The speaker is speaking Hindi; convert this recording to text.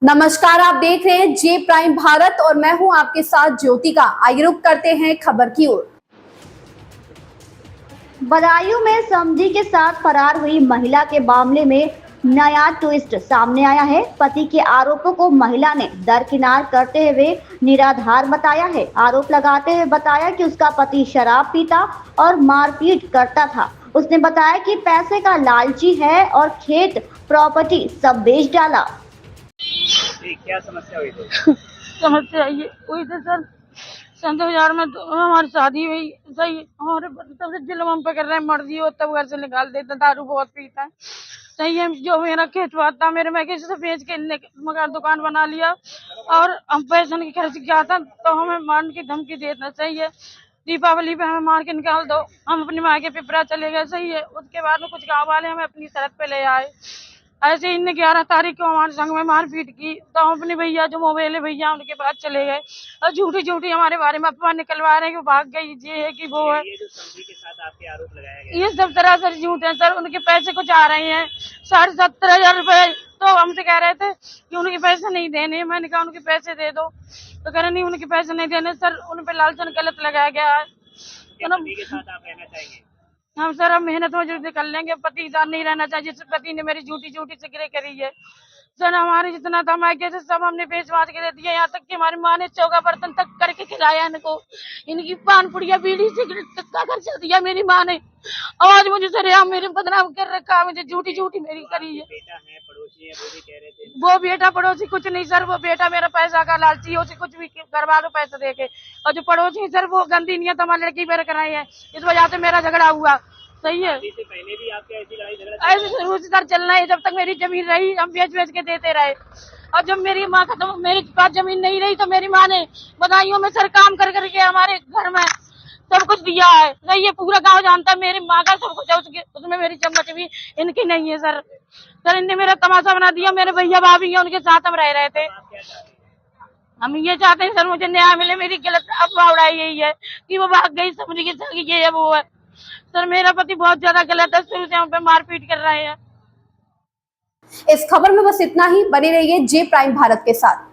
नमस्कार, आप देख रहे हैं जे प्राइम भारत और मैं हूं आपके साथ ज्योतिका। आइए रुक करते हैं खबर की ओर। बदायूं में समधी के साथ फरार हुई महिला के मामले में नया ट्विस्ट सामने आया है। पति के आरोपों को महिला ने दरकिनार करते हुए निराधार बताया है। आरोप लगाते हुए बताया कि उसका पति शराब पीता और मारपीट करता था। उसने बताया कि पैसे का लालची है और खेत प्रॉपर्टी सब बेच डाला। क्या समस्या हुई थी? समस्या ये हुई थी सर, सन 2000 में तो हमारी शादी हुई। सही हमारे तब से जुल्म हम पे कर रहे हैं, मर्जी हो तब घर से निकाल देता, दारू बहुत पीता है। सही है, जो मेरा खेतवा था मेरे मैं किसी से बेच के मकान दुकान बना लिया और हम पैसे की खर्च किया था तो हमें मारने की धमकी देता। सही है, दीपावली पे हमें मार के निकाल दो, हम अपनी माँ के पिपरा चले गए। सही है, उसके बाद में कुछ गाँव वाले हमें अपनी शरत पे ले आए। ऐसे ही इनने 11 तारीख को हमारे संग में मारपीट की तो हम अपने भैया जो मोबाइल है भैया उनके पास चले गए और झूठी झूठी हमारे बारे में अफवाह निकलवा रहे हैं कि भाग गई, ये है कि वो है। ये जो समधी के साथ आपके आरोप लगाया गया, ये सब तरह से झूठ है सर। उनके पैसे कुछ आ रहे हैं 17,500 रुपए, तो हमसे कह रहे थे कि उनके पैसे नहीं देने। मैंने कहा उनके पैसे दे दो, तो कह रहे नहीं उनके पैसे नहीं देने। सर उन पे लालचन गलत लगाया गया है। पति के साथ आप रहना चाहेंगे? हम सर हम मेहनत मजदूरी कर लेंगे, पति के साथ नहीं रहना चाहिए। जिस पति ने मेरी झूठी झूठी सिगरेट करी है सर, हमारे जितना था मायके से सब हमने बेच बाच के दे दिया। यहाँ तक कि हमारी माँ ने चौका बर्तन तक करके खिलाया इनको। इनकी पान पुड़िया बीड़ी सिगरेट तक का खर्चा दिया मेरी माँ ने। आज मुझे सर यहाँ मेरे बदनाम कर रखा, मुझे झूठी झूठी मेरी करी है। बेटा है, पड़ोसी है, वो भी कह रहे थे। वो बेटा पड़ोसी कुछ नहीं सर, वो बेटा मेरा पैसा का लालची है, उसे कुछ भी करवा दो पैसे देके। और जो पड़ोसी सर वो गंदी नियत हमारी लड़की पर कराई है, इस वजह से मेरा झगड़ा हुआ। सही है, इससे पहले भी आपके ऐसी लड़ाई झगड़ा ऐसे शुरू से सर चलना है। जब तक मेरी जमीन रही हम बेच बेच के देते रहे और जब मेरी माँ खत्म, मेरे पास जमीन नहीं रही तो मेरी माँ ने बदायूं में सर काम कर करके हमारे घर में सब कुछ दिया है। नहीं, ये पूरा गांव जानता है मेरी माँ का सब कुछ है, उसमें मेरी चम्मच भी इनकी नहीं है सर। सर इनने मेरा तमाशा बना दिया। मेरे भैया भाभी है उनके साथ हम रह रहे थे। हम ये चाहते हैं सर मुझे न्याय मिले। मेरी गलत अफवाह उड़ाई यही है कि वो भाग गई, समझ के सर ये है वो है। सर मेरा पति बहुत ज्यादा गलत है, शुरू से हम पे मारपीट कर रहे हैं। इस खबर में बस इतना ही। बने रहिए जे प्राइम भारत के साथ।